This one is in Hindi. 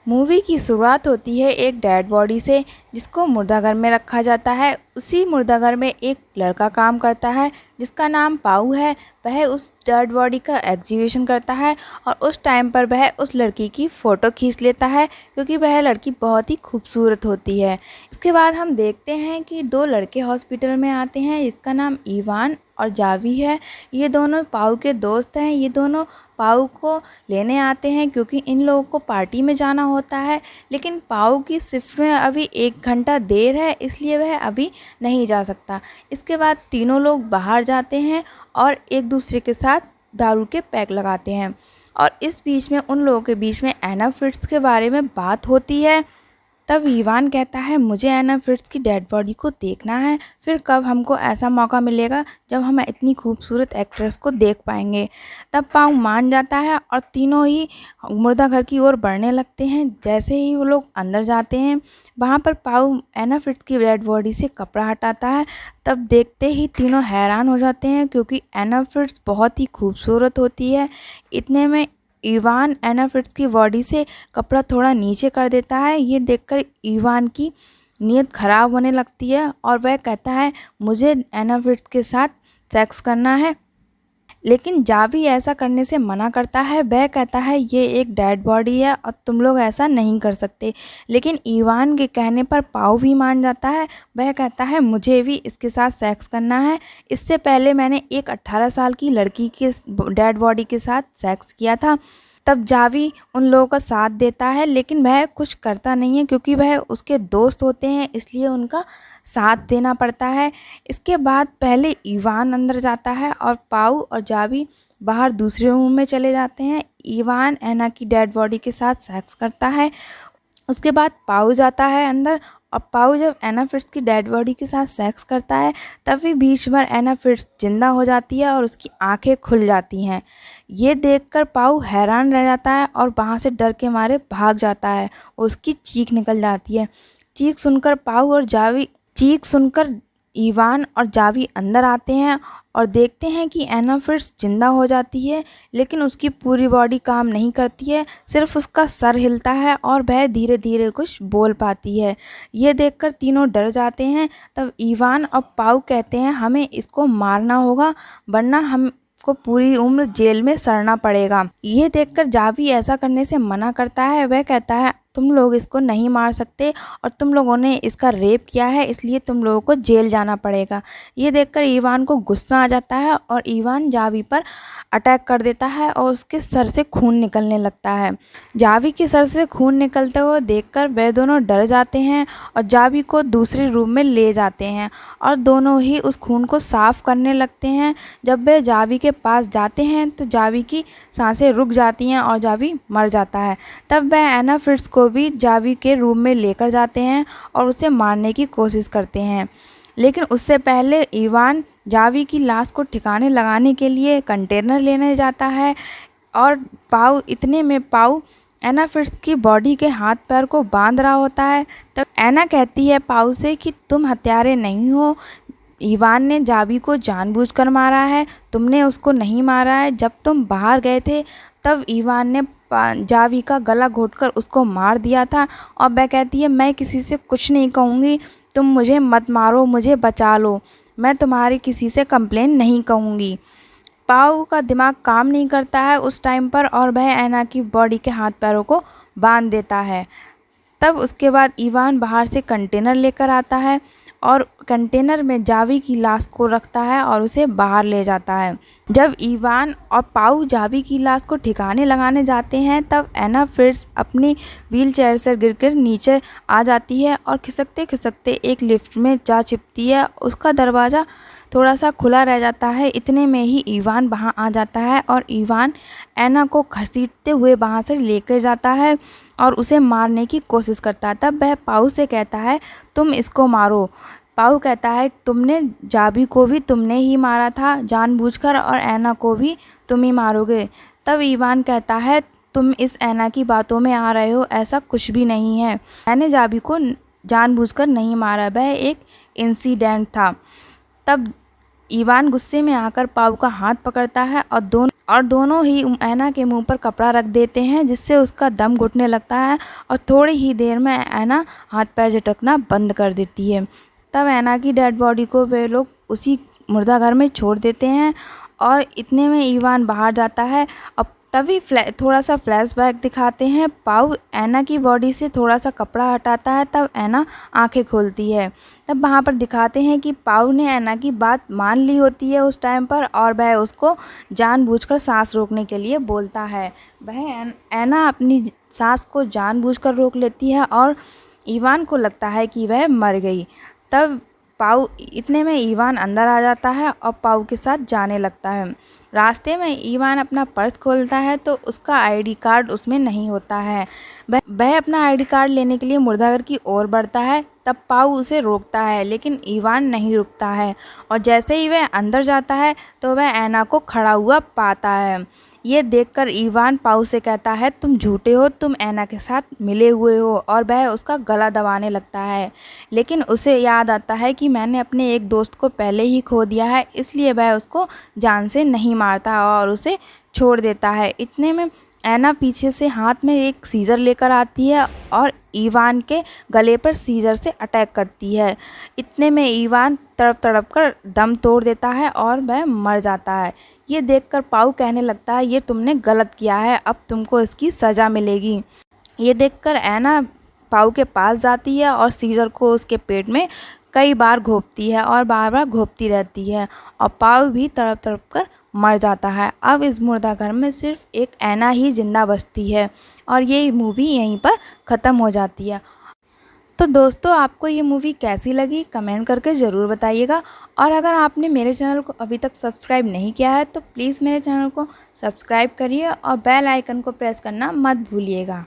मूवी की शुरुआत होती है एक डेड बॉडी से, जिसको मुर्दाघर में रखा जाता है। उसी मुर्दाघर में एक लड़का काम करता है जिसका नाम पाऊ है। वह उस डेड बॉडी का एग्जीबिशन करता है और उस टाइम पर वह उस लड़की की फ़ोटो खींच लेता है, क्योंकि वह लड़की बहुत ही खूबसूरत होती है। इसके बाद हम देखते हैं कि दो लड़के हॉस्पिटल में आते हैं, इसका नाम इवान और जावी है। ये दोनों पाऊ के दोस्त हैं। ये दोनों पाऊ को लेने आते हैं क्योंकि इन लोगों को पार्टी में जाना होता है, लेकिन पाऊ की शिफ्ट में अभी 1 घंटा देर है, इसलिए वह अभी नहीं जा सकता। इसके बाद तीनों लोग बाहर जाते हैं और एक दूसरे के साथ दारू के पैक लगाते हैं, और इस बीच में उन लोगों के बीच में एना फ्रिट्ज के बारे में बात होती है। तब इवान कहता है, मुझे एना फ्रिट्ज की डेड बॉडी को देखना है। फिर कब हमको ऐसा मौका मिलेगा जब हम इतनी खूबसूरत एक्ट्रेस को देख पाएंगे। तब पाऊ मान जाता है और तीनों ही मुर्दाघर की ओर बढ़ने लगते हैं। जैसे ही वो लोग अंदर जाते हैं, वहाँ पर पाऊ एना फ्रिट्ज की डेड बॉडी से कपड़ा हटाता है। तब देखते ही तीनों हैरान हो जाते हैं, क्योंकि एना फ्रिट्ज बहुत ही खूबसूरत होती है। इतने में इवान एना फ्रिट्ज की बॉडी से कपड़ा थोड़ा नीचे कर देता है। ये देखकर इवान की नीयत ख़राब होने लगती है और वह कहता है, मुझे एना फ्रिट्ज के साथ सेक्स करना है। लेकिन जावी ऐसा करने से मना करता है। वह कहता है, ये एक डेड बॉडी है और तुम लोग ऐसा नहीं कर सकते। लेकिन इवान के कहने पर पाऊ भी मान जाता है। वह कहता है, मुझे भी इसके साथ सेक्स करना है। इससे पहले मैंने एक 18 साल की लड़की के डेड बॉडी के साथ सेक्स किया था। तब जावी उन लोगों का साथ देता है, लेकिन वह कुछ करता नहीं है, क्योंकि वह उसके दोस्त होते हैं, इसलिए उनका साथ देना पड़ता है। इसके बाद पहले इवान अंदर जाता है और पाऊ और जावी बाहर दूसरे रूम में चले जाते हैं। इवान एना की डेड बॉडी के साथ सेक्स करता है। उसके बाद पाऊ जाता है अंदर, और पाऊ जब एना फ्रिट्ज की डेड बॉडी के साथ सेक्स करता है, तभी बीच भर एना फ्रिट्ज जिंदा हो जाती है और उसकी आंखें खुल जाती हैं। ये देखकर पाऊ हैरान रह जाता है और वहाँ से डर के मारे भाग जाता है और उसकी चीख निकल जाती है। चीख सुनकर इवान और जावी अंदर आते हैं और देखते हैं कि एना फ्रिट्ज जिंदा हो जाती है, लेकिन उसकी पूरी बॉडी काम नहीं करती है, सिर्फ उसका सर हिलता है और वह धीरे धीरे कुछ बोल पाती है। ये देखकर तीनों डर जाते हैं। तब इवान और पाऊ कहते हैं, हमें इसको मारना होगा, वरना हमको पूरी उम्र जेल में सड़ना पड़ेगा। ये देखकर जावी ऐसा करने से मना करता है। वह कहता है, तुम लोग इसको नहीं मार सकते और तुम लोगों ने इसका रेप किया है, इसलिए तुम लोगों को जेल जाना पड़ेगा। ये देखकर इवान को गुस्सा आ जाता है और इवान जावी पर अटैक कर देता है और उसके सर से खून निकलने लगता है। जावी के सर से खून निकलते हुए देखकर वे दोनों डर जाते हैं और जावी को दूसरे रूम में ले जाते हैं और दोनों ही उस खून को साफ़ करने लगते हैं। जब वे जावी के पास जाते हैं तो जावी की सांसें रुक जाती हैं और जावी मर जाता है। तब वह एना फ्रिट्ज को भी जावी के रूम में लेकर जाते हैं और उसे मारने की कोशिश करते हैं, लेकिन उससे पहले इवान जावी की लाश को ठिकाने लगाने के लिए कंटेनर लेने जाता है। और पाऊ एना फ्रिट्ज की बॉडी के हाथ पैर को बांध रहा होता है। तब एना कहती है पाऊ से कि तुम हत्यारे नहीं हो, इवान ने जावी को जानबूझकर मारा है, तुमने उसको नहीं मारा है। जब तुम बाहर गए थे तब इवान ने जावी का गला घोंटकर उसको मार दिया था। और वह कहती है, मैं किसी से कुछ नहीं कहूँगी, तुम मुझे मत मारो, मुझे बचा लो, मैं तुम्हारी किसी से कंप्लेन नहीं कहूँगी। पाऊ का दिमाग काम नहीं करता है उस टाइम पर और वह एना की बॉडी के हाथ पैरों को बांध देता है। तब उसके बाद इवान बाहर से कंटेनर लेकर आता है और कंटेनर में जावी की लाश को रखता है और उसे बाहर ले जाता है। जब इवान और पाऊ जावी की लाश को ठिकाने लगाने जाते हैं, तब एना फ्रिट्ज अपनी व्हीलचेयर से गिरकर नीचे आ जाती है और खिसकते खिसकते एक लिफ्ट में जा चिपती है। उसका दरवाज़ा थोड़ा सा खुला रह जाता है। इतने में ही इवान वहाँ आ जाता है और इवान एना को घसीटते हुए वहाँ से लेकर जाता है और उसे मारने की कोशिश करता है। तब वह पाऊ से कहता है, तुम इसको मारो। पाऊ कहता है, तुमने जावी को भी तुमने ही मारा था जानबूझकर और एना को भी तुम ही मारोगे। तब इवान कहता है, तुम इस एना की बातों में आ रहे हो, ऐसा कुछ भी नहीं है, मैंने जावी को जानबूझकर नहीं मारा, वह एक इंसिडेंट था। तब इवान गुस्से में आकर पाउ का हाथ पकड़ता है और दोनों ही ऐना के मुंह पर कपड़ा रख देते हैं, जिससे उसका दम घुटने लगता है और थोड़ी ही देर में ऐना हाथ पैर झटकना बंद कर देती है। तब ऐना की डेड बॉडी को वे लोग उसी मुर्दाघर में छोड़ देते हैं और इतने में इवान बाहर जाता है। अब तभी थोड़ा सा फ्लैशबैक दिखाते हैं। पाउ ऐना की बॉडी से थोड़ा सा कपड़ा हटाता है, तब ऐना आंखें खोलती है। तब वहाँ पर दिखाते हैं कि पाउ ने ऐना की बात मान ली होती है उस टाइम पर, और वह उसको जानबूझकर सांस रोकने के लिए बोलता है। वह ऐना अपनी सांस को जानबूझकर रोक लेती है और इवान को लगता है कि वह मर गई। तब पाउ इतने में इवान अंदर आ जाता है और पाउ के साथ जाने लगता है। रास्ते में इवान अपना पर्स खोलता है तो उसका आईडी कार्ड उसमें नहीं होता है। वह अपना आईडी कार्ड लेने के लिए मुर्दाघर की ओर बढ़ता है। तब पाउ उसे रोकता है, लेकिन इवान नहीं रुकता है और जैसे ही वह अंदर जाता है तो वह ऐना को खड़ा हुआ पाता है। ये देखकर इवान पाउ से कहता है, तुम झूठे हो, तुम ऐना के साथ मिले हुए हो, और वह उसका गला दबाने लगता है। लेकिन उसे याद आता है कि मैंने अपने एक दोस्त को पहले ही खो दिया है, इसलिए वह उसको जान से नहीं मारता और उसे छोड़ देता है। इतने में ऐना पीछे से हाथ में एक सीज़र लेकर आती है और इवान के गले पर सीज़र से अटैक करती है। इतने में इवान तड़प तड़प कर दम तोड़ देता है और वह मर जाता है। ये देखकर पाउ कहने लगता है, ये तुमने गलत किया है, अब तुमको इसकी सज़ा मिलेगी। ये देखकर ऐना पाउ के पास जाती है और सीज़र को उसके पेट में कई बार घोंपती है और बार बार घोंपती रहती है और पाउ भी तड़प तड़प कर मर जाता है। अब इस मुर्दाघर में सिर्फ एक ऐना ही जिंदा बचती है और ये मूवी यहीं पर ख़त्म हो जाती है। तो दोस्तों, आपको ये मूवी कैसी लगी कमेंट करके ज़रूर बताइएगा, और अगर आपने मेरे चैनल को अभी तक सब्सक्राइब नहीं किया है तो प्लीज़ मेरे चैनल को सब्सक्राइब करिए और बेल आइकन को प्रेस करना मत भूलिएगा।